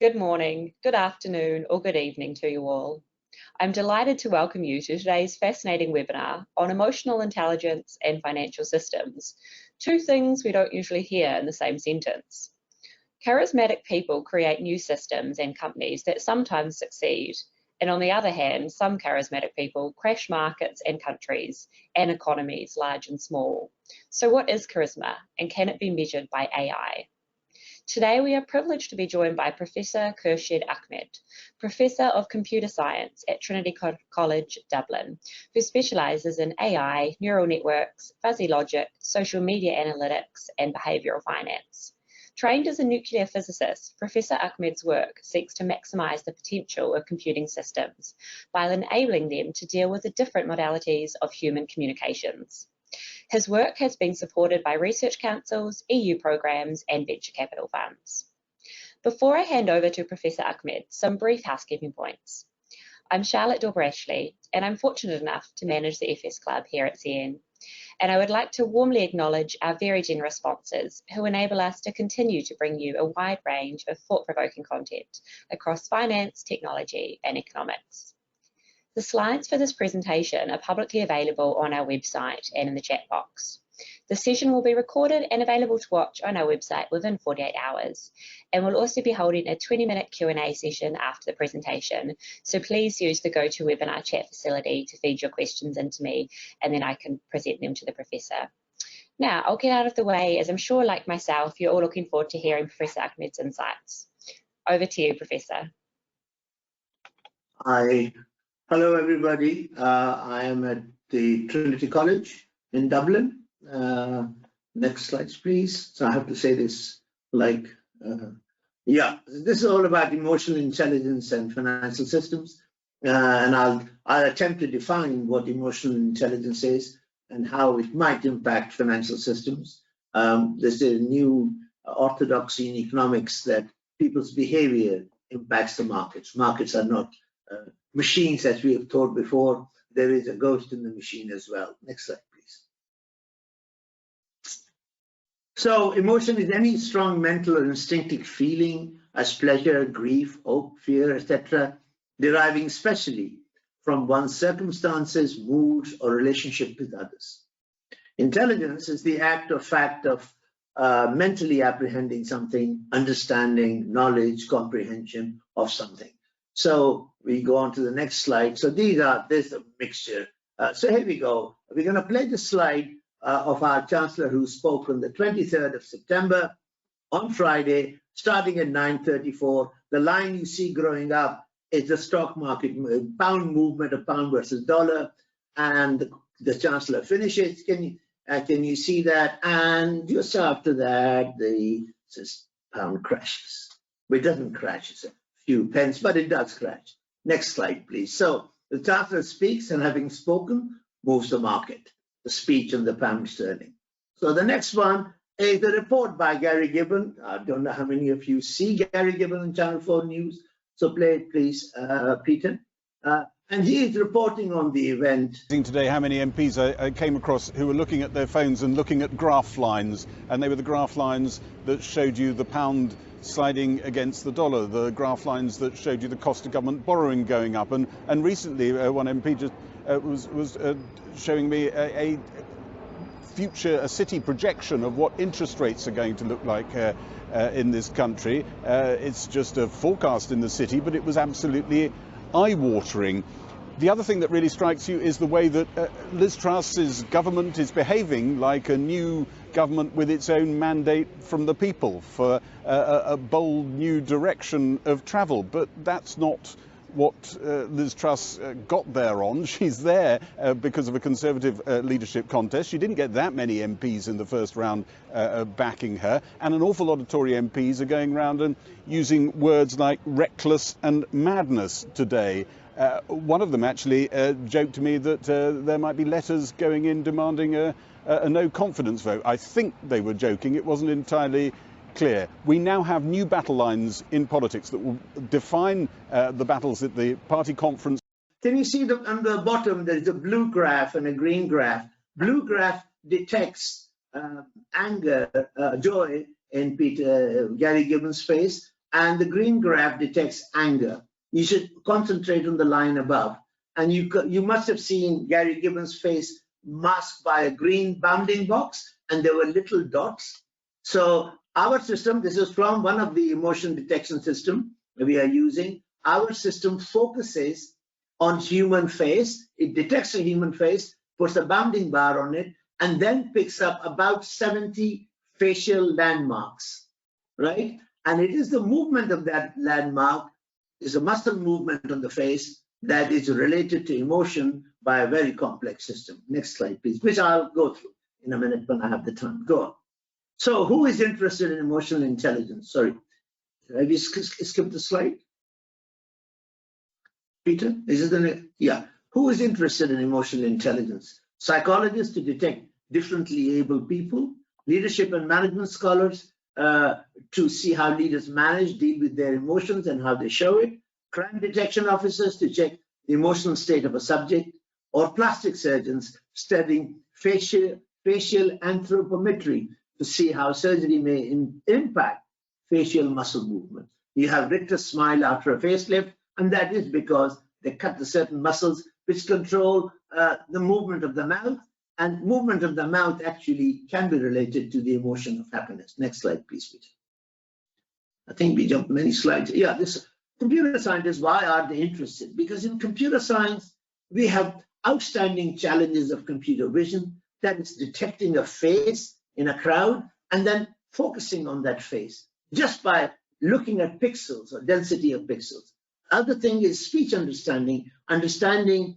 Good morning, good afternoon, or good evening to you all. I'm delighted to welcome you to today's fascinating webinar on emotional intelligence and financial systems, two things we don't usually hear in the same sentence. Charismatic people create new systems and companies that sometimes succeed, and on the other hand, some charismatic people crash markets and countries and economies large and small. So what is charisma, and can it be measured by AI? Today we are privileged to be joined by Professor Khurshid Ahmad, Professor of Computer Science at Trinity College, Dublin, who specialises in AI, neural networks, fuzzy logic, social media analytics, and behavioural finance. Trained as a nuclear physicist, Professor Ahmad's work seeks to maximise the potential of computing systems by enabling them to deal with the different modalities of human communications. His work has been supported by research councils, EU programs, and venture capital funds. Before I hand over to Professor Ahmad, some brief housekeeping points. I'm Charlotte Dorbrashley, and I'm fortunate enough to manage the FS Club here at CN. And I would like to warmly acknowledge our very generous sponsors who enable us to continue to bring you a wide range of thought-provoking content across finance, technology, and economics. The slides for this presentation are publicly available on our website and in the chat box. The session will be recorded and available to watch on our website within 48 hours, and we'll also be holding a 20-minute Q&A session after the presentation, so please use the GoToWebinar chat facility to feed your questions into me, and then I can present them to the Professor. Now, I'll get out of the way, as I'm sure, like myself, you're all looking forward to hearing Professor Ahmad's insights. Over to you, Professor. Hello, everybody. I am at the Trinity College in Dublin. Next slides, please. So I have to say this this is all about emotional intelligence and financial systems. And I'll attempt to define what emotional intelligence is and how it might impact financial systems. There's a new orthodoxy in economics that people's behavior impacts the markets. Markets are not machines, as we have told before. There is a ghost in the machine as well. Next slide, please. So emotion is any strong mental or instinctive feeling as pleasure, grief, hope, fear, etc., deriving specially from one's circumstances, moods, or relationship with others. Intelligence is the fact of mentally apprehending something, understanding, knowledge, comprehension of something. So we go on to the next slide. So there's a mixture. So here we go. We're going to play the slide of our Chancellor who spoke on the 23rd of September on Friday, starting at 9:34. The line you see growing up is the stock market pound movement of pound versus dollar, and the Chancellor finishes. Can you see that? And just after that, the pound crashes. Well, it doesn't crash. It's a few pence, but it does crash. Next slide, please. So the Chancellor speaks, and having spoken, moves the market. The speech on the pound sterling. So the next one is the report by Gary Gibbon. I don't know how many of you see Gary Gibbon on Channel 4 News. So play it, please, Peter. And he is reporting on the event. Today, how many MPs I came across who were looking at their phones and looking at graph lines, and they were the graph lines that showed you the pound sliding against the dollar, the graph lines that showed you the cost of government borrowing going up, and recently one MP just was showing me a city projection of what interest rates are going to look like in this country. It's just a forecast in the city, but it was absolutely eye-watering. The other thing that really strikes you is the way that Liz Truss's government is behaving like a new government with its own mandate from the people for a bold new direction of travel. But that's not what Liz Truss got there on. She's there because of a Conservative leadership contest. She didn't get that many MPs in the first round backing her, and an awful lot of Tory MPs are going around and using words like reckless and madness today. One of them actually joked to me that there might be letters going in demanding a no confidence vote. I think they were joking. It wasn't entirely clear. We now have new battle lines in politics that will define the battles at the party conference. Can you see on the bottom there's a blue graph and a green graph? Blue graph detects anger, joy in Gary Gibbon's face. and the green graph detects anger. You should concentrate on the line above. And you must have seen Gary Gibbons' face masked by a green bounding box, and there were little dots. So our system, this is from one of the emotion detection system that we are using. Our system focuses on human face. It detects a human face, puts a bounding bar on it, and then picks up about 70 facial landmarks, right? And it is the movement of that landmark, is a muscle movement on the face that is related to emotion by a very complex system. Next slide, please, which I'll go through in a minute when I have the time. Go on. So who is interested in emotional intelligence? Sorry, have you skipped the slide? Peter, is it the, yeah. Who is interested in emotional intelligence? Psychologists to detect differently abled people, leadership and management scholars to see how leaders manage, deal with their emotions and how they show it, crime detection officers to check the emotional state of a subject, or plastic surgeons studying facial anthropometry to see how surgery may impact facial muscle movement. You have Richter's smile after a facelift, and that is because they cut the certain muscles which control the movement of the mouth, and movement of the mouth actually can be related to the emotion of happiness. Next slide, please, Peter. I think we jumped many slides. Yeah, this computer scientists, why are they interested? Because in computer science, we have outstanding challenges of computer vision, that is detecting a face in a crowd and then focusing on that face just by looking at pixels or density of pixels. Other thing is speech understanding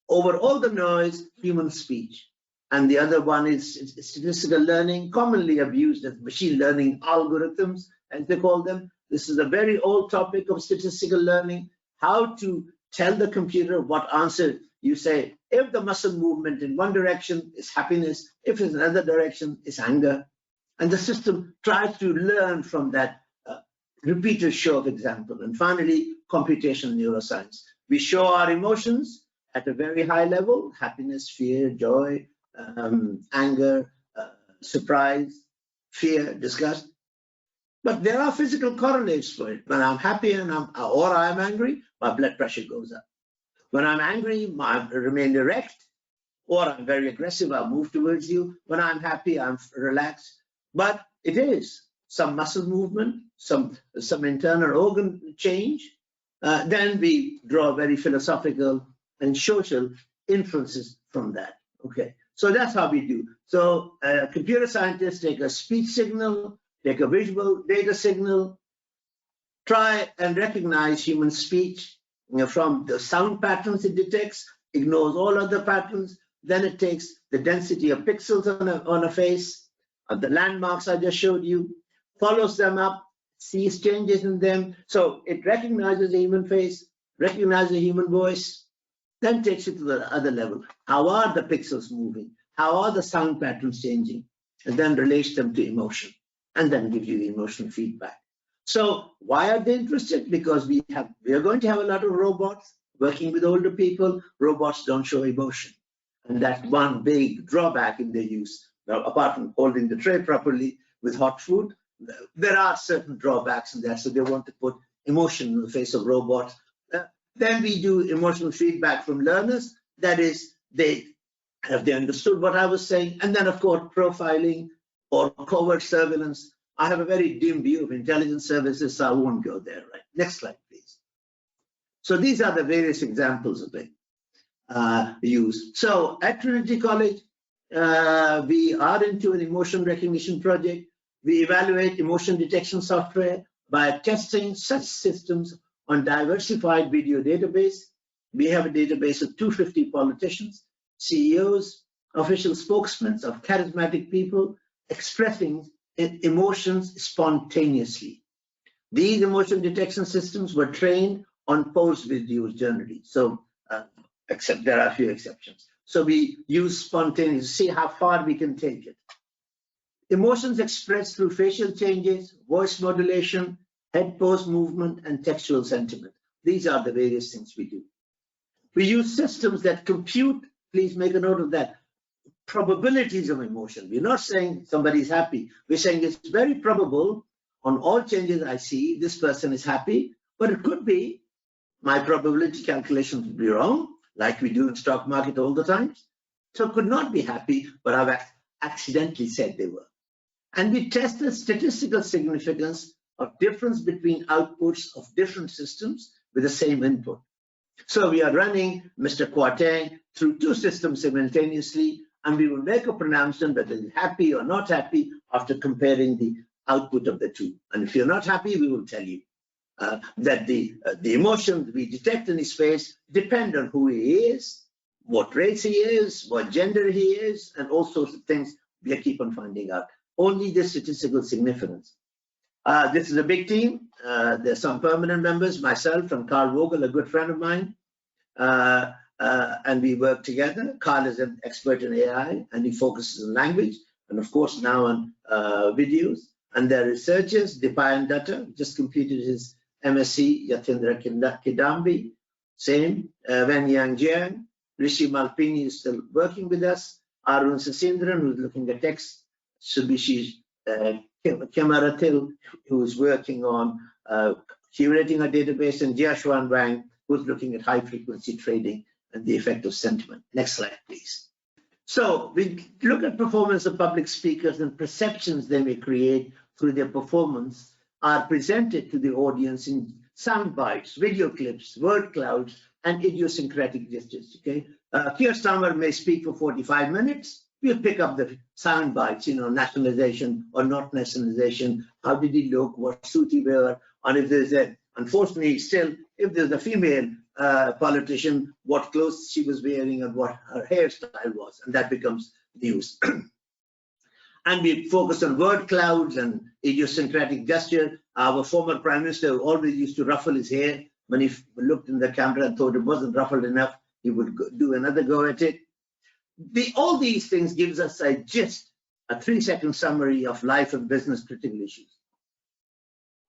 over all the noise, human speech. And the other one is statistical learning, commonly abused as machine learning algorithms, as they call them. This is a very old topic of statistical learning, how to tell the computer what answer you say. If the muscle movement in one direction is happiness, if it's another direction is anger. And the system tries to learn from that repeated show of example. And finally, computational neuroscience. We show our emotions at a very high level: happiness, fear, joy, anger, surprise, fear, disgust. But there are physical correlates for it. When I'm happy and or I'm angry, my blood pressure goes up. When I'm angry, I remain erect, or I'm very aggressive, I'll move towards you. When I'm happy, I'm relaxed. But it is some muscle movement, some internal organ change. Then we draw very philosophical and social inferences from that. Okay, so that's how we do. So computer scientists take a speech signal, take a visual data signal, try and recognize human speech from the sound patterns it detects, ignores all other patterns. Then it takes the density of pixels on a face, the landmarks I just showed you, follows them up, sees changes in them. So it recognizes a human face, recognizes a human voice, then takes it to the other level. How are the pixels moving? How are the sound patterns changing? And then relates them to emotion, and then gives you the emotional feedback. So why are they interested? Because we are going to have a lot of robots working with older people. Robots don't show emotion. And that's one big drawback in their use. Now, apart from holding the tray properly with hot food, there are certain drawbacks in that. So they want to put emotion in the face of robots. Then we do emotional feedback from learners. That is, have they understood what I was saying? And then, of course, profiling or covert surveillance. I have a very dim view of intelligence services, so I won't go there. Right. Next slide, please. So these are the various examples of it used. So at Trinity College, we are into an emotion recognition project. We evaluate emotion detection software by testing such systems on diversified video database. We have a database of 250 politicians, CEOs, official spokesmen of charismatic people expressing emotions spontaneously. These emotion detection systems were trained on post videos generally. So, except there are a few exceptions. So we use spontaneous to see how far we can take it. Emotions expressed through facial changes, voice modulation, head pose movement, and textual sentiment. These are the various things we do. We use systems that compute, please make a note of that, probabilities of emotion. We're not saying somebody's happy. We're saying it's very probable on all changes I see, this person is happy, but it could be my probability calculations would be wrong, like we do in stock market all the time. So could not be happy, but I've accidentally said they were. And we test the statistical significance of difference between outputs of different systems with the same input. So we are running Mr. Kwarteng through two systems simultaneously, and we will make a pronouncement whether he's happy or not happy after comparing the output of the two. And if you're not happy, we will tell you that the emotions we detect in his face depend on who he is, what race he is, what gender he is, and all sorts of things we keep on finding out. Only the statistical significance. This is a big team. There's some permanent members, myself and Carl Vogel, a good friend of mine, and we work together. Carl is an expert in AI, and he focuses on language, and of course now on videos. And there are researchers, Dipayan Datta, just completed his MSc, Yatindra Kidambi, same, Wen Yang Jiang, Rishi Malpini is still working with us, Arun Sasindran, who's looking at text, Subhishi Kemaratil, who's working on curating a database, and Jiashuan Wang, who's looking at high frequency trading and the effect of sentiment. Next slide, please. So we look at performance of public speakers, and perceptions they may create through their performance are presented to the audience in sound bites, video clips, word clouds, and idiosyncratic gestures. Okay, Keir Starmer may speak for 45 minutes. We'll pick up the sound bites, nationalization or not nationalization. How did he look? What suit he wear? And if there's unfortunately, still, if there's a female politician, what clothes she was wearing and what her hairstyle was, and that becomes news. And we focus on word clouds and idiosyncratic gesture. Our former prime minister always used to ruffle his hair. When he looked in the camera and thought it wasn't ruffled enough, he would do another go at it. All these things gives us a gist, a 3-second summary of life and business critical issues.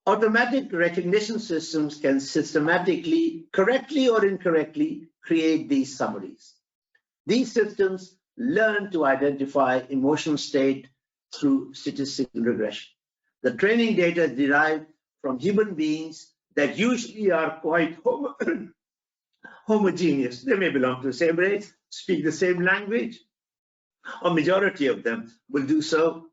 Automatic recognition systems can systematically, correctly or incorrectly, create these summaries. These systems learn to identify emotional state through statistical regression. The training data is derived from human beings that usually are quite homogeneous. They may belong to the same race, speak the same language, or majority of them will do so.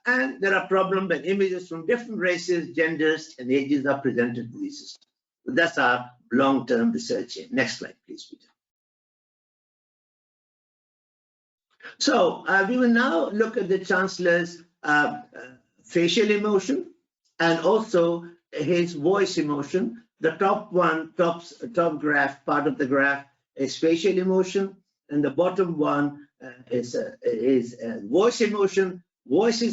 And there are problems when images from different races, genders, and ages are presented to these systems. So that's our long-term research here. Next slide, please, Peter. So we will now look at the Chancellor's facial emotion and also his voice emotion. The top graph, part of the graph, is facial emotion, and the bottom one is voice emotion. Voice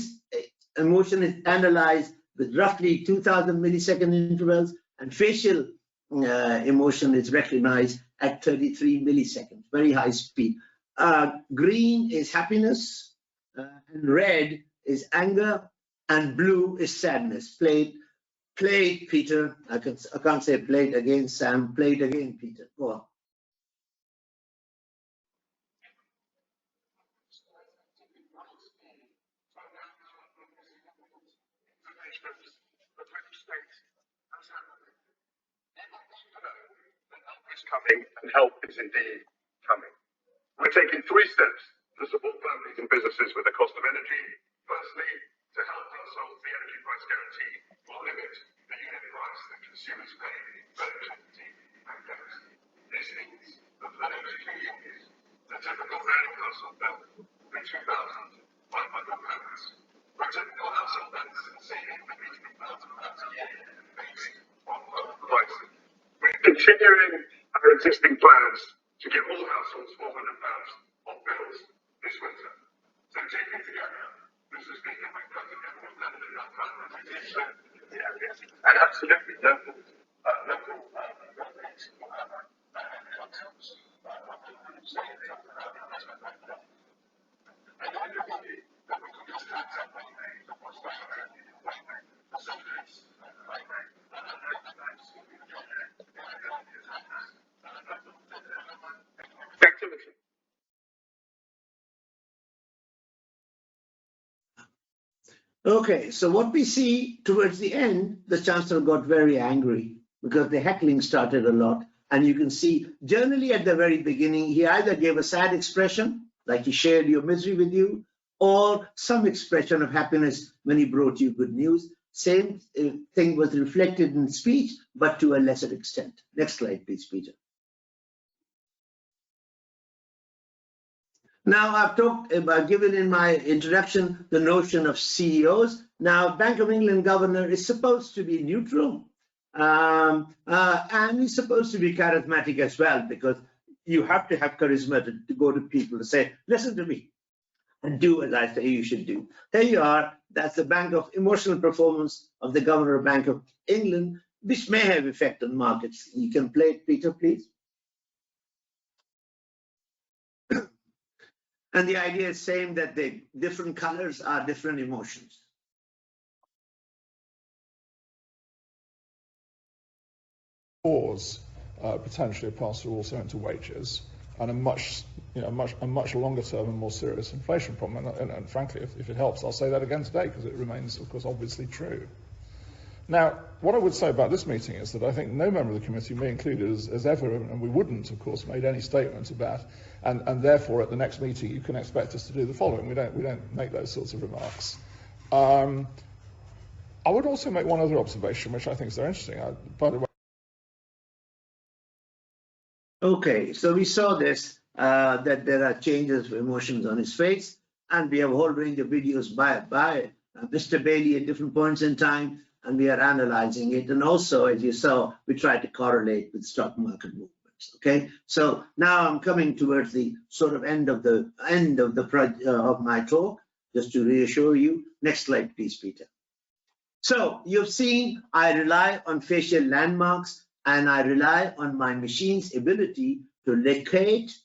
emotion is analyzed with roughly 2,000 millisecond intervals, and facial emotion is recognized at 33 milliseconds, very high speed. Green is happiness, and red is anger, and blue is sadness. Play it, Peter. I can't say play it again, Sam. Play it again, Peter. Go on. Coming, and help is indeed coming. We're taking 3 steps to support families and businesses with the cost of energy. Firstly, to help households, the energy price guarantee will limit the unit price that consumers pay for electricity and gas. This means that for the next 2 years, the typical annual household bill will be £2,500. For a typical household, that's saving between £3,000 a year based on lower prices. We're continuing our existing plans to give all households £400 off bills this winter. So taken together, Mr. Speaker, we've got to get more than enough time. And absolutely local governments will have outcomes. And I believe that we can just have something that was Okay, so what we see towards the end, the Chancellor got very angry because the heckling started a lot. And you can see generally at the very beginning, he either gave a sad expression, like he shared your misery with you, or some expression of happiness when he brought you good news. Same thing was reflected in speech, but to a lesser extent. Next slide, please, Peter. Now, I've talked about, given in my introduction, the notion of CEOs. Now, Bank of England governor is supposed to be neutral, and he's supposed to be charismatic as well, because you have to have charisma to go to people to say, listen to me, and do as I say you should do. There you are. That's the Bank of Emotional Performance of the Governor of Bank of England, which may have effect on markets. You can play it, Peter, please. And the idea is same, that the different colors are different emotions. Cause potentially a pass-through also into wages, and a much longer term and more serious inflation problem. And frankly, if it helps, I'll say that again today, because it remains, of course, obviously true. Now, what I would say about this meeting is that I think no member of the committee, me included, has ever, and we wouldn't, of course, made any statement about, and therefore at the next meeting you can expect us to do the following. We don't make those sorts of remarks. I would also make one other observation, which I think is very interesting. By the way. Okay, so we saw this, that there are changes of emotions on his face, and we have a whole range of videos by Mr. Bailey at different points in time, and we are analyzing it. And also, as you saw, we try to correlate with stock market movements. Okay, so now I'm coming towards the sort of end of my talk, just to reassure you. Next slide, please, Peter. So you've seen I rely on facial landmarks, and I rely on my machine's ability to locate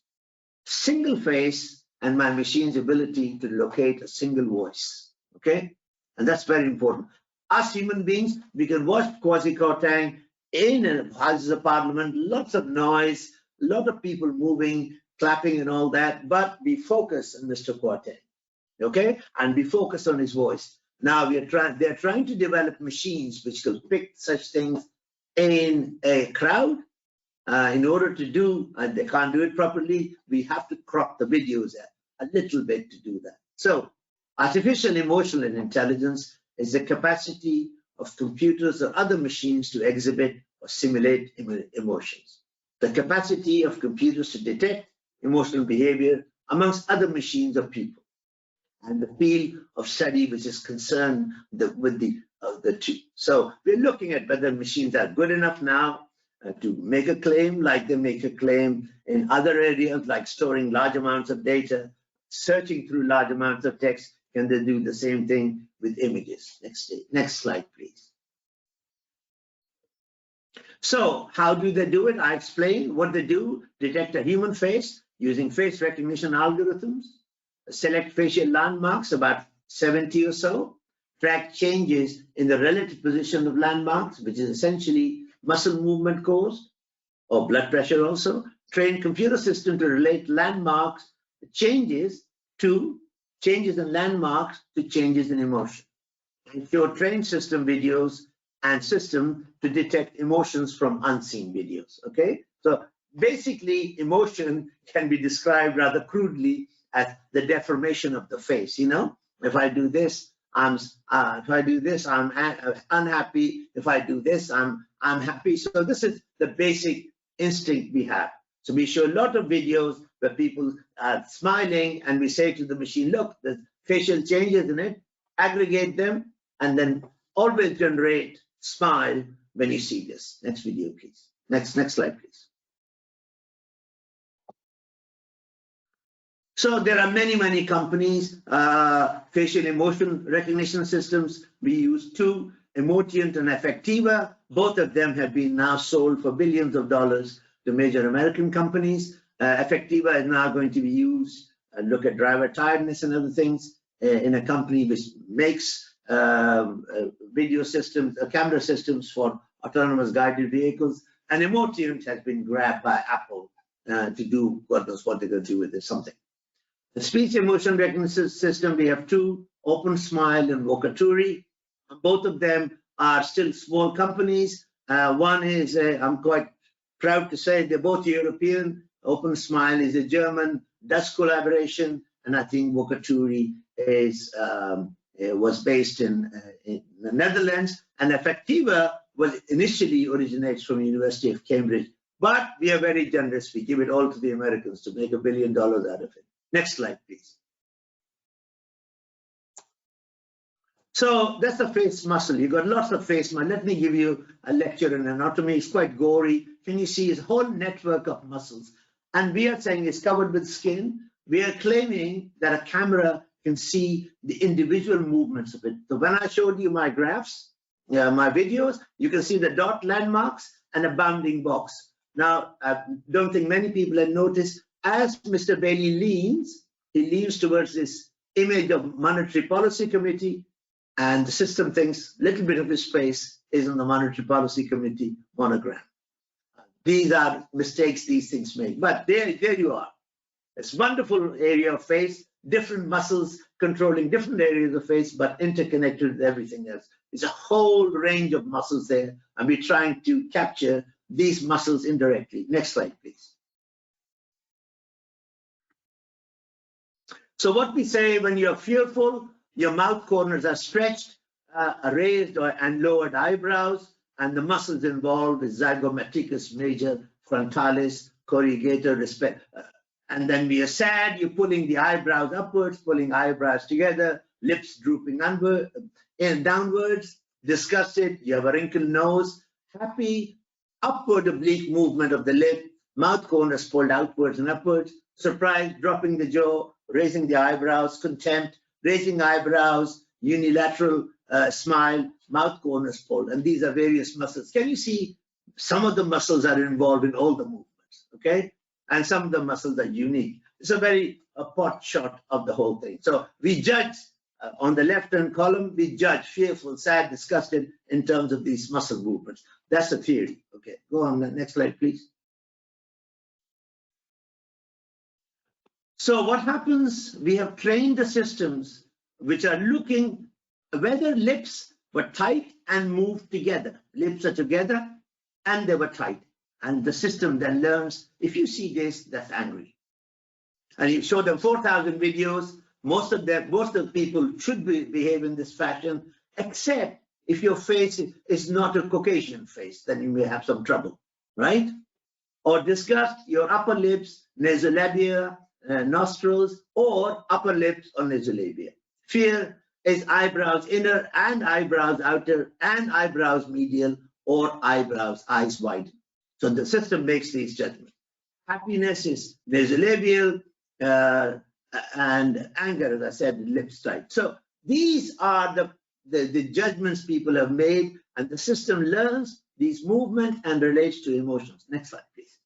single face and my machine's ability to locate a single voice. Okay, and that's very important. Us human beings, we can watch Kwasi Kwarteng in houses of parliament, lots of noise, a lot of people moving, clapping and all that, but we focus on Mr. Kwarteng, okay? And we focus on his voice. Now they're trying to develop machines which will pick such things in a crowd. In order to do, and they can't do it properly, we have to crop the videos a little bit to do that. So artificial emotional intelligence is the capacity of computers or other machines to exhibit or simulate emotions. The capacity of computers to detect emotional behavior amongst other machines or people. And the field of study which is concerned with the two. So we're looking at whether machines are good enough now to make a claim, like they make a claim in other areas, like storing large amounts of data, searching through large amounts of text. Can they do the same thing with images? Next slide, please. So how do they do it? I explained what they do. Detect a human face using face recognition algorithms, select facial landmarks, about 70 or so, track changes in the relative position of landmarks, which is essentially muscle movement caused, or blood pressure also, train computer system to relate landmarks changes in landmarks to changes in emotion, and show trained system videos and system to detect emotions from unseen videos. Okay, so basically emotion can be described rather crudely as the deformation of the face. You know, if I do this, I'm unhappy. If I do this, I'm happy. So this is the basic instinct we have. So we show a lot of videos where people are smiling, and we say to the machine, look, there's facial changes in it, aggregate them, and then always generate smile when you see this. Next video, please. Next slide, please. So there are many companies, facial emotion recognition systems. We use two, Emotion and Effectiva. Both of them have been now sold for billions of dollars to major American companies. Effectiva is now going to be used, look at driver tiredness and other things, in a company which makes video systems, camera systems for autonomous guided vehicles. And Emotion has been grabbed by Apple to do what they're going to do with it, something. The speech emotion recognition system, we have two, Open Smile and Vocaturi. Both of them are still small companies. One is, I'm quite proud to say, they're both European. Open Smile is a German-Dutch collaboration, and I think Vocaturi is was based in the Netherlands, and Effectiva was initially originates from the University of Cambridge. But we are very generous. We give it all to the Americans to make $1 billion out of it. Next slide, please. So that's the face muscle. You've got lots of face muscle. Let me give you a lecture in anatomy. It's quite gory. Can you see a whole network of muscles? And we are saying it's covered with skin. We are claiming that a camera can see the individual movements of it. So when I showed you my graphs, my videos, you can see the dot landmarks and a bounding box. Now, I don't think many people have noticed, as Mr. Bailey leans, he leans towards this image of Monetary Policy Committee, and the system thinks a little bit of his face is on the Monetary Policy Committee monogram. These are mistakes these things make, but there you are. It's a wonderful area of face, different muscles controlling different areas of face, but interconnected with everything else. There's a whole range of muscles there, and we're trying to capture these muscles indirectly. Next slide, please. So what we say when you're fearful, your mouth corners are stretched, raised and lowered eyebrows, and the muscles involved is zygomaticus major, frontalis, corrugator, and then we are sad, you're pulling the eyebrows upwards, pulling eyebrows together, lips drooping downwards, disgusted, you have a wrinkled nose, happy, upward oblique movement of the lip, mouth corners pulled outwards and upwards, surprised, dropping the jaw, raising the eyebrows, contempt, raising eyebrows, unilateral smile, mouth corners pulled, and these are various muscles. Can you see some of the muscles are involved in all the movements, okay? And some of the muscles are unique. It's a pot shot of the whole thing. So we judge on the left-hand column, we judge fearful, sad, disgusted in terms of these muscle movements. That's the theory. Okay, go on the next slide, please. So what happens, we have trained the systems which are looking whether lips were tight and moved together. Lips are together and they were tight. And the system then learns, if you see this, that's angry. And you show them 4,000 videos, most of the people should behave in this fashion, except if your face is not a Caucasian face, then you may have some trouble, right? Or disgust, your upper lips, nasolabia, nostrils, or upper lips or nasolabia. Fear is eyebrows inner and eyebrows outer and eyebrows medial or eyebrows, eyes wide. So the system makes these judgments. Happiness is nasolabial and anger, as I said, lips tight. So these are the judgments people have made, and the system learns these movements and relates to emotions. Next slide, please.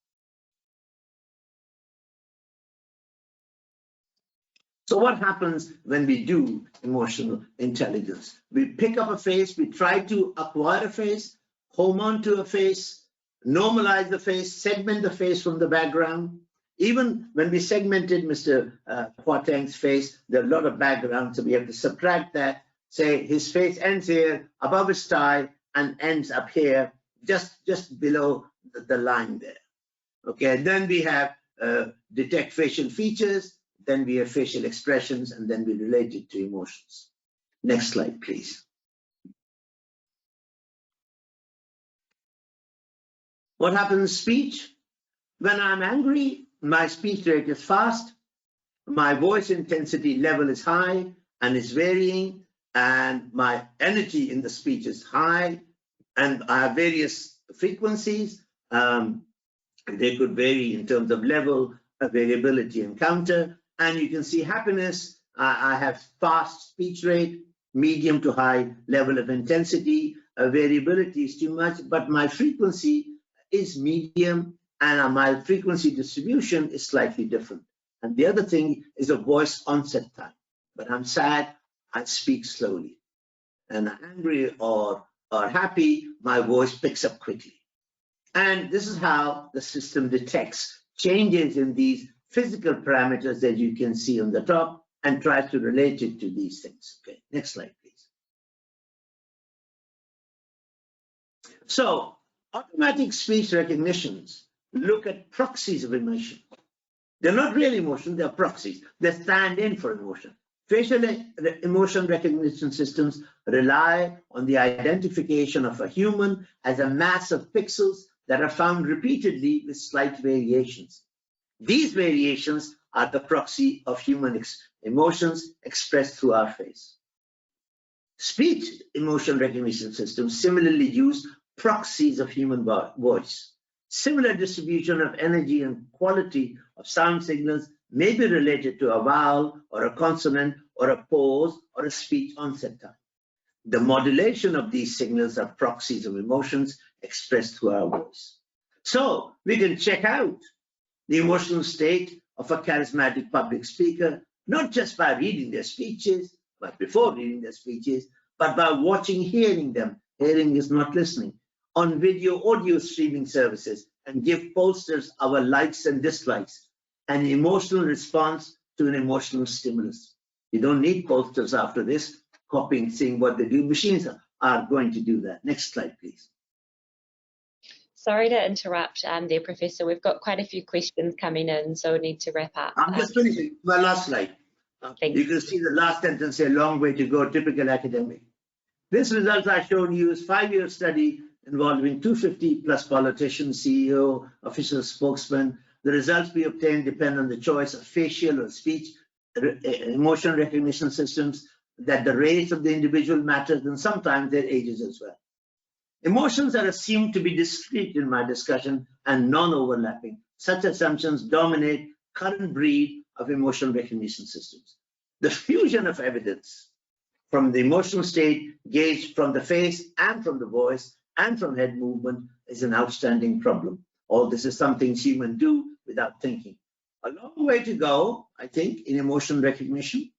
So what happens when we do emotional intelligence? We pick up a face, we try to acquire a face, home on to a face, normalize the face, segment the face from the background. Even when we segmented Mr. Kwarteng's face, there are a lot of background, so we have to subtract that, say his face ends here, above his tie, and ends up here, just below the line there. Okay, and then we have detect facial features, then we have facial expressions, and then we relate it to emotions. Next slide, please. What happens in speech? When I'm angry, my speech rate is fast, my voice intensity level is high and is varying, and my energy in the speech is high, and I have various frequencies. They could vary in terms of level, variability, and counter. And you can see happiness, I have fast speech rate, medium to high level of intensity, variability is too much, but my frequency is medium, and my frequency distribution is slightly different. And the other thing is a voice onset time. When I'm sad, I speak slowly. And angry or happy, my voice picks up quickly. And this is how the system detects changes in these physical parameters that you can see on the top, and tries to relate it to these things. Okay, next slide, please. So automatic speech recognitions look at proxies of emotion. They're not real emotion, they're proxies. They stand in for emotion. Facial emotion recognition systems rely on the identification of a human as a mass of pixels that are found repeatedly with slight variations. These variations are the proxy of human emotions expressed through our face. Speech emotion recognition systems similarly use proxies of human voice. Similar distribution of energy and quality of sound signals may be related to a vowel or a consonant or a pause or a speech onset time. The modulation of these signals are proxies of emotions expressed through our voice. So we can check out the emotional state of a charismatic public speaker, not just by reading their speeches, but before reading their speeches, but by watching, hearing them. Hearing is not listening. On video audio streaming services, and give pollsters our likes and dislikes, an emotional response to an emotional stimulus. You don't need pollsters after this, copying, seeing what they do. Machines are going to do that. Next slide, please. Sorry to interrupt there, Professor. We've got quite a few questions coming in, so we need to wrap up. I'm just finishing my last slide. You can see the last sentence, a long way to go, typical academic. This result I've shown you is a 5-year study involving 250 plus politicians, CEO, official spokesman. The results we obtain depend on the choice of facial or speech emotion recognition systems, that the race of the individual matters, and sometimes their ages as well. Emotions are assumed to be discrete in my discussion and non-overlapping. Such assumptions dominate current breed of emotion recognition systems. The fusion of evidence from the emotional state gauged from the face and from the voice and from head movement is an outstanding problem. All this is something humans do without thinking. A long way to go, I think, in emotion recognition,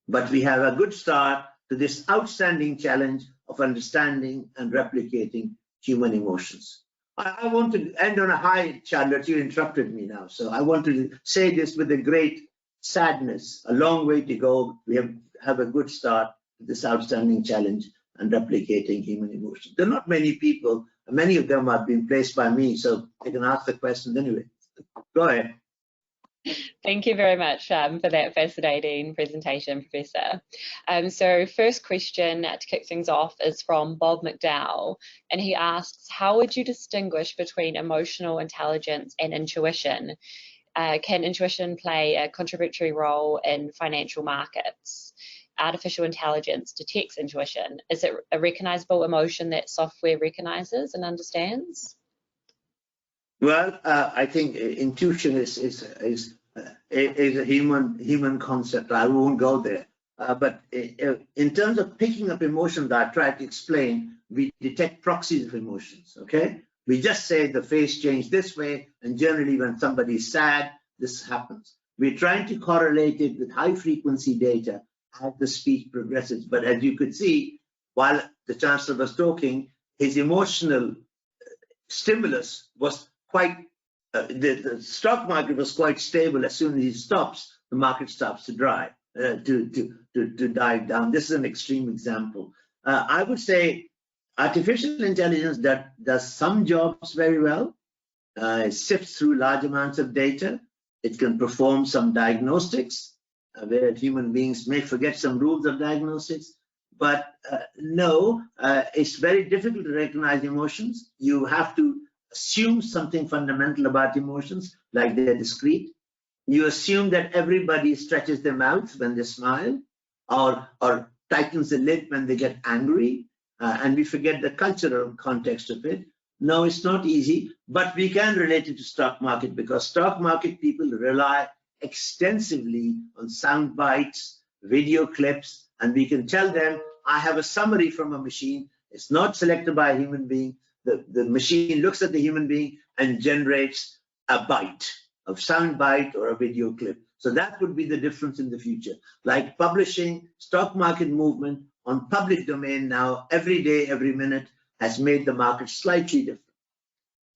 but we have a good start to this outstanding challenge of understanding and replicating human emotions. I want to end on a high, Charlotte. You interrupted me now, so I want to say this with a great sadness. A long way to go. We have a good start to this outstanding challenge and replicating human emotions. There are not many people, many of them have been placed by me, so I can ask the questions anyway. Go ahead. Thank you very much for that fascinating presentation, Professor. So first question to kick things off is from Bob McDowell, and he asks, how would you distinguish between emotional intelligence and intuition? Can intuition play a contributory role in financial markets? Artificial intelligence detects intuition. Is it a recognizable emotion that software recognizes and understands? Well, I think intuition is a human concept. I won't go there. But in terms of picking up emotions, I tried to explain, we detect proxies of emotions, okay? We just say the face changed this way, and generally when somebody is sad, this happens. We're trying to correlate it with high frequency data as the speech progresses. But as you could see, while the Chancellor was talking, his emotional stimulus was quite, the stock market was quite stable. As soon as he stops, the market stops to dive down. This is an extreme example. I would say artificial intelligence that does some jobs very well. It sifts through large amounts of data. It can perform some diagnostics, where human beings may forget some rules of diagnostics. But no, it's very difficult to recognize emotions. You have to assume something fundamental about emotions, like they're discrete. You assume that everybody stretches their mouth when they smile, or tightens the lip when they get angry, and we forget the cultural context of it. No, it's not easy, but we can relate it to stock market, because stock market people rely extensively on sound bites, video clips, and we can tell them, I have a summary from a machine. It's not selected by a human being. The machine looks at the human being and generates a bite, a sound bite or a video clip. So that would be the difference in the future. Like publishing, stock market movement on public domain now, every day, every minute, has made the market slightly different.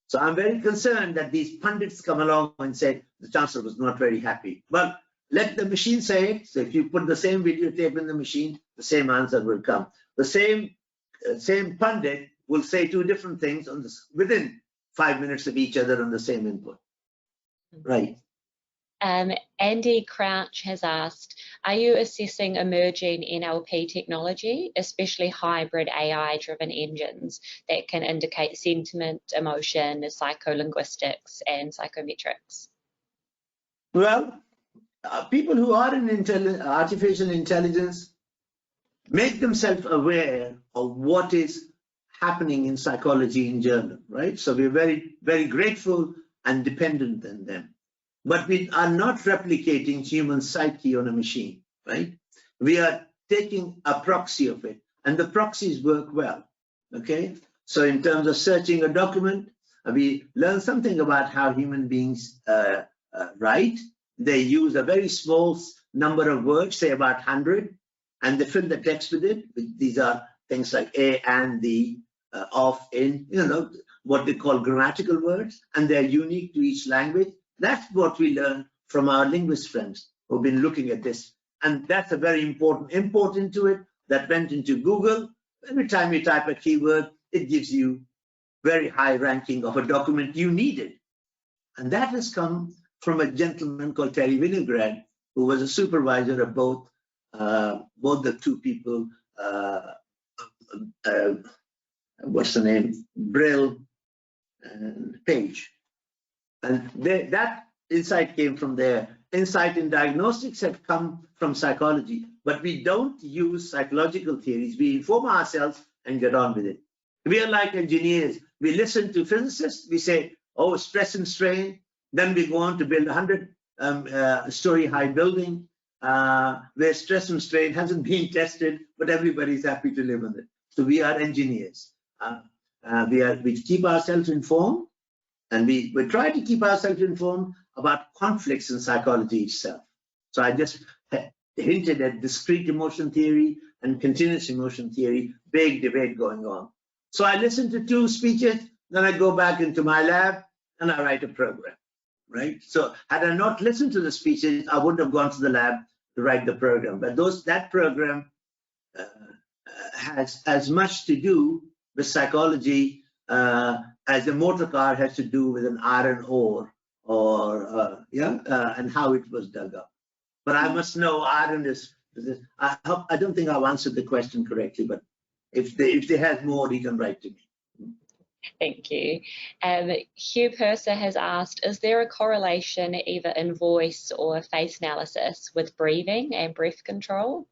So I'm very concerned that these pundits come along and say the Chancellor was not very happy. Well, let the machine say it. So if you put the same videotape in the machine, the same answer will come. The same pundit will say two different things on this within 5 minutes of each other on the same input. Right. Andy Crouch has asked, are you assessing emerging NLP technology, especially hybrid AI-driven engines that can indicate sentiment, emotion, psycholinguistics, and psychometrics? Well, people who are in artificial intelligence make themselves aware of what is happening in psychology in general, right? So we're very, very grateful and dependent on them. But we are not replicating human psyche on a machine, right? We are taking a proxy of it, and the proxies work well, okay? So in terms of searching a document, we learn something about how human beings write. They use a very small number of words, say about 100, and they fill the text with it. These are things like a, and, the, of, in, what they call grammatical words, and they're unique to each language. That's what we learn from our linguist friends who've been looking at this. And that's a very important import into it that went into Google. Every time you type a keyword, it gives you very high ranking of a document you needed. And that has come from a gentleman called Terry Winograd, who was a supervisor of both the two people, what's the name, Brill and Page. And that insight came from there. Insight in diagnostics have come from psychology, but we don't use psychological theories. We inform ourselves and get on with it. We are like engineers. We listen to physicists. We say, oh, stress and strain. Then we go on to build a 100-story high building where stress and strain hasn't been tested, but everybody's happy to live with it. So we are engineers. We keep ourselves informed. And we try to keep ourselves informed about conflicts in psychology itself. So I just hinted at discrete emotion theory and continuous emotion theory, big debate going on. So I listen to two speeches, then I go back into my lab and I write a program, right? So had I not listened to the speeches, I wouldn't have gone to the lab to write the program. But that program has as much to do with psychology as a motor car has to do with an iron ore, and how it was dug up. But I must know iron is. I don't think I've answered the question correctly, but if they have more, he can write to me. Thank you. Hugh Purser has asked, is there a correlation either in voice or face analysis with breathing and breath control?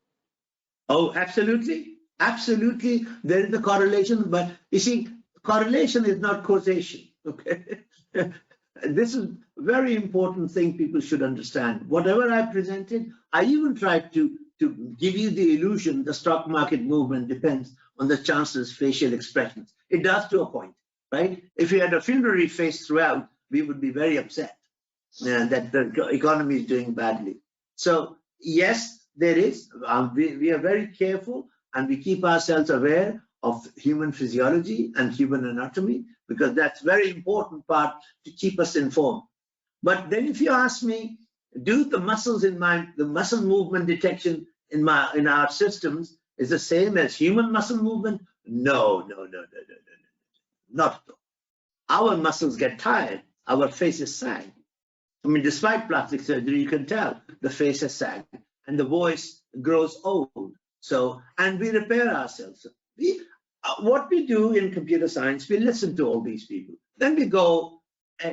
Oh, absolutely. Absolutely. There is a correlation, but you see, correlation is not causation, okay? This is a very important thing people should understand. Whatever I presented, I even tried to give you the illusion the stock market movement depends on the chancellor's facial expressions. It does to a point, right? If we had a funerary face throughout, we would be very upset that the economy is doing badly. So yes, there is. We are very careful and we keep ourselves aware of human physiology and human anatomy, because that's very important part to keep us informed. But then if you ask me, do the muscles the muscle movement detection in our systems is the same as human muscle movement? No, not at all. Our muscles get tired, our faces sag. I mean, despite plastic surgery, you can tell the face has sagged and the voice grows old. So, and we repair ourselves. What we do in computer science, we listen to all these people. Then we go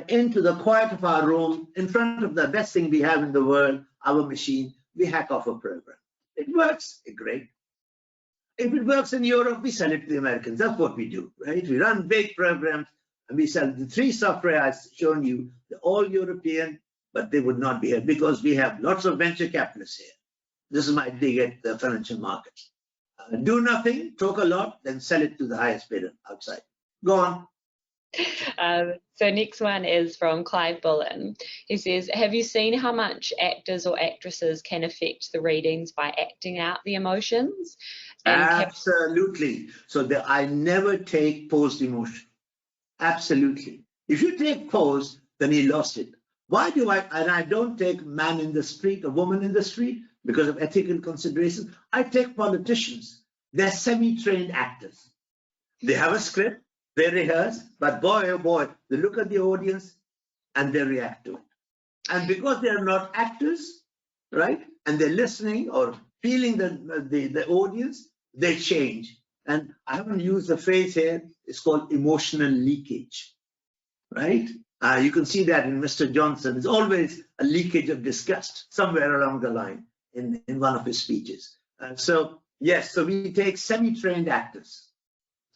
into the quiet of our room, in front of the best thing we have in the world, our machine, we hack off a program. It works, great. If it works in Europe, we sell it to the Americans. That's what we do, right? We run big programs and we sell the 3 software I've shown you. They're all European, but they would not be here because we have lots of venture capitalists here. This is my dig at the financial markets. Do nothing, talk a lot, then sell it to the highest bidder outside. Go on. So next one is from Clive Bullen. He says, have you seen how much actors or actresses can affect the readings by acting out the emotions? And absolutely. So I never take posed emotion. Absolutely. If you take pose, then he lost it. Why do I don't take man in the street or woman in the street because of ethical considerations. I take politicians. They're semi-trained actors. They have a script, they rehearse, but boy, oh boy, they look at the audience and they react to it. And because they're not actors, right, and they're listening or feeling the audience, they change. And I haven't used the phrase here, it's called emotional leakage, right? You can see that in Mr. Johnson. There's always a leakage of disgust somewhere along the line in one of his speeches. So yes, so we take semi-trained actors,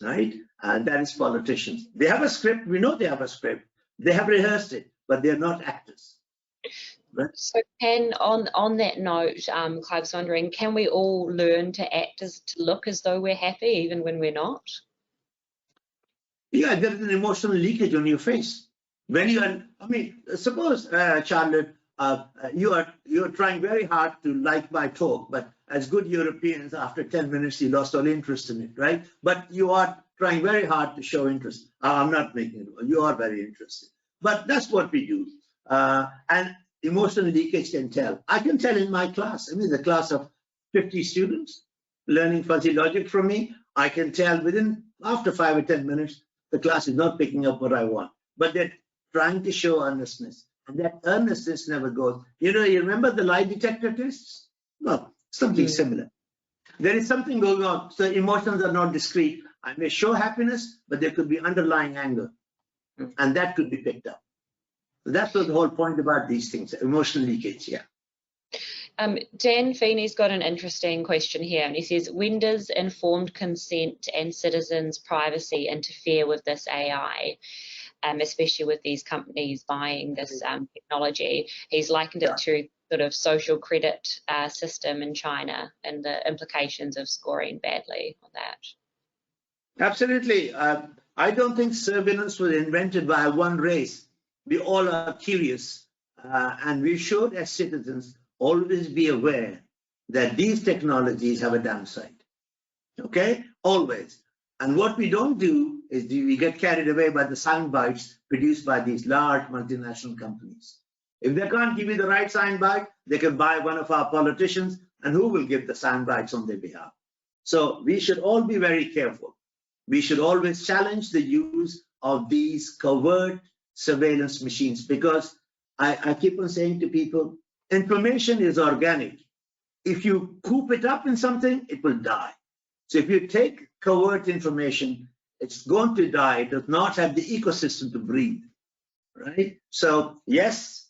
right? And that is politicians. They have a script. We know they have a script. They have rehearsed it, but they're not actors. Right? So Ken, on that note, Clive's wondering, can we all learn to look as though we're happy even when we're not? Yeah, there is an emotional leakage on your face. When you are, I mean, suppose, Charlotte, you're trying very hard to like my talk, but as good Europeans, after 10 minutes, you lost all interest in it, right? But you are trying very hard to show interest. I'm not making it, you are very interested. But that's what we do. And emotional leakage can tell. I can tell in my class, I mean, the class of 50 students learning fuzzy logic from me, I can tell after 5 or 10 minutes, the class is not picking up what I want. But they're trying to show earnestness. And that earnestness never goes. You remember the lie detector tests? Well, something similar. There is something going on. So emotions are not discrete. I may show happiness, but there could be underlying anger. And that could be picked up. So that's what the whole point about these things, emotional leakage, yeah. Dan Feeney's got an interesting question here, and he says, when does informed consent and citizens' privacy interfere with this AI, especially with these companies buying this technology? He's likened it to sort of social credit system in China and the implications of scoring badly on that. Absolutely. I don't think surveillance was invented by one race. We all are curious, and we should, as citizens, always be aware that these technologies have a downside. Okay? Always. And what we don't do is we get carried away by the sound bites produced by these large multinational companies. If they can't give you the right sound bite, they can buy one of our politicians, and who will give the sound bites on their behalf? So we should all be very careful. We should always challenge the use of these covert surveillance machines, because I keep on saying to people, information is organic. If you coop it up in something, it will die. So if you take covert information, it's going to die. It does not have the ecosystem to breathe, right? So yes,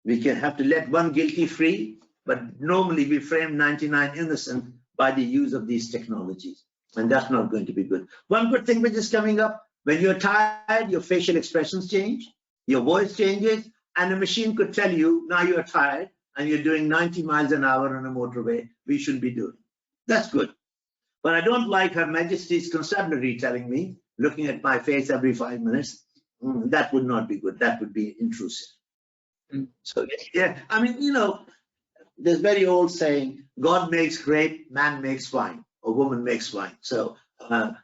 we can have to let one guilty free, but normally we frame 99 innocent by the use of these technologies, and that's not going to be good. One good thing which is coming up, when you're tired, your facial expressions change, your voice changes, and the machine could tell you, now you're tired and you're doing 90 miles an hour on a motorway, we shouldn't be doing. That's good. But I don't like Her Majesty's Constabulary telling me, looking at my face every 5 minutes, that would not be good. That would be intrusive. So yeah, I mean, there's very old saying, God makes grape, man makes wine, or woman makes wine. So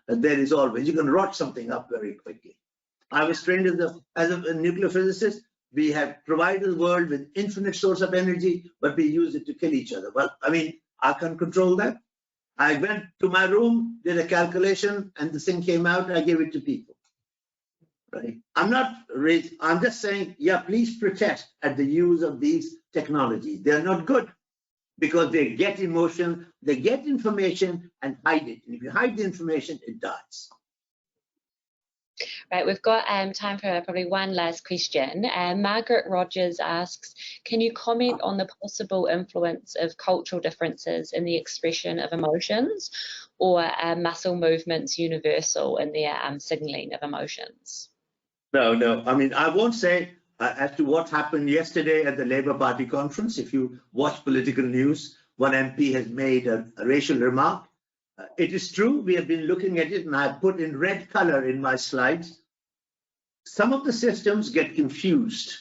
there is always, you can rot something up very quickly. I was trained as a nuclear physicist. We have provided the world with infinite source of energy, but we use it to kill each other. Well, I mean, I can control that. I went to my room, did a calculation, and the thing came out, I gave it to people. Right? I'm just saying, yeah, please protest at the use of these technologies. They're not good because they get emotion, they get information and hide it. And if you hide the information, it dies. Right, we've got time for probably one last question. Margaret Rogers asks, can you comment on the possible influence of cultural differences in the expression of emotions, or muscle movements universal in their signalling of emotions? No. I mean, I won't say as to what happened yesterday at the Labour Party conference. If you watch political news, one MP has made a racial remark. It is true, we have been looking at it, and I put in red color in my slides. Some of the systems get confused.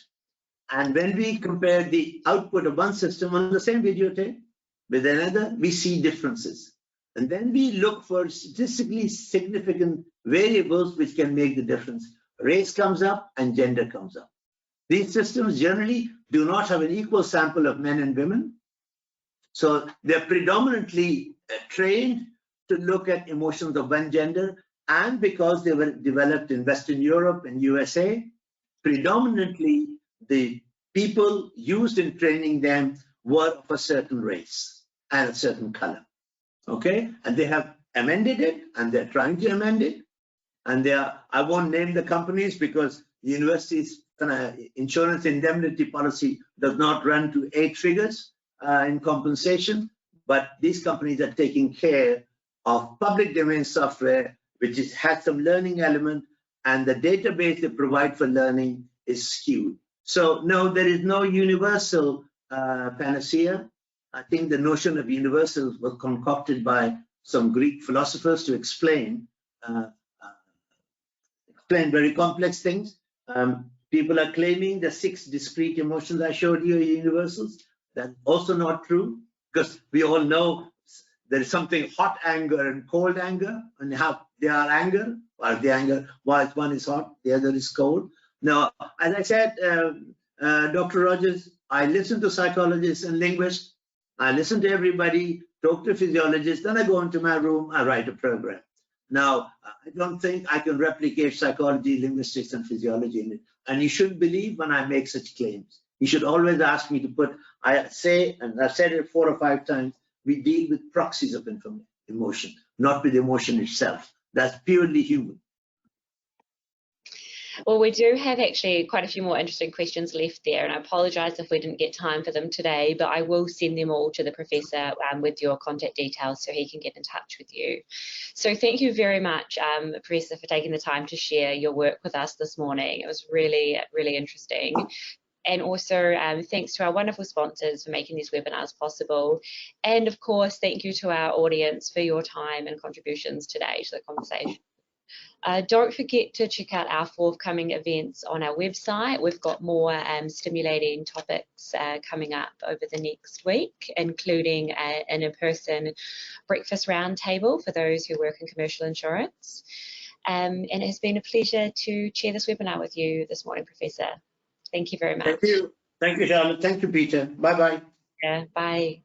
And when we compare the output of one system on the same videotape with another, we see differences. And then we look for statistically significant variables which can make the difference. Race comes up and gender comes up. These systems generally do not have an equal sample of men and women. So they're predominantly trained to look at emotions of one gender, and because they were developed in Western Europe and USA, predominantly the people used in training them were of a certain race and a certain color. Okay, and they have amended it, and they're trying to amend it, and I won't name the companies because the university's insurance indemnity policy does not run to 8 figures in compensation, but these companies are taking care of public domain software, which has some learning element, and the database they provide for learning is skewed. So no, there is no universal panacea. I think the notion of universal was concocted by some Greek philosophers to explain very complex things. People are claiming the 6 discrete emotions I showed you are universals. That's also not true, because we all know there is something hot anger and cold anger, and how they are anger, while the anger, while one is hot, the other is cold. Now, as I said, Dr. Rogers, I listen to psychologists and linguists. I listen to everybody, talk to physiologists, then I go into my room, I write a program. Now, I don't think I can replicate psychology, linguistics, and physiology in it. And you shouldn't believe when I make such claims. You should always ask me to put, I say, and I've said it 4 or 5 times, we deal with proxies of emotion, not with emotion itself. That's purely human. Well, we do have actually quite a few more interesting questions left there, and I apologise if we didn't get time for them today, but I will send them all to the Professor with your contact details so he can get in touch with you. So thank you very much, Professor, for taking the time to share your work with us this morning. It was really, really interesting. And also thanks to our wonderful sponsors for making these webinars possible. And of course, thank you to our audience for your time and contributions today to the conversation. Don't forget to check out our forthcoming events on our website. We've got more stimulating topics coming up over the next week, including an in-person breakfast roundtable for those who work in commercial insurance. And it has been a pleasure to chair this webinar with you this morning, Professor. Thank you very much. Thank you. Thank you, Charlotte. Thank you, Peter. Bye-bye. Yeah, bye.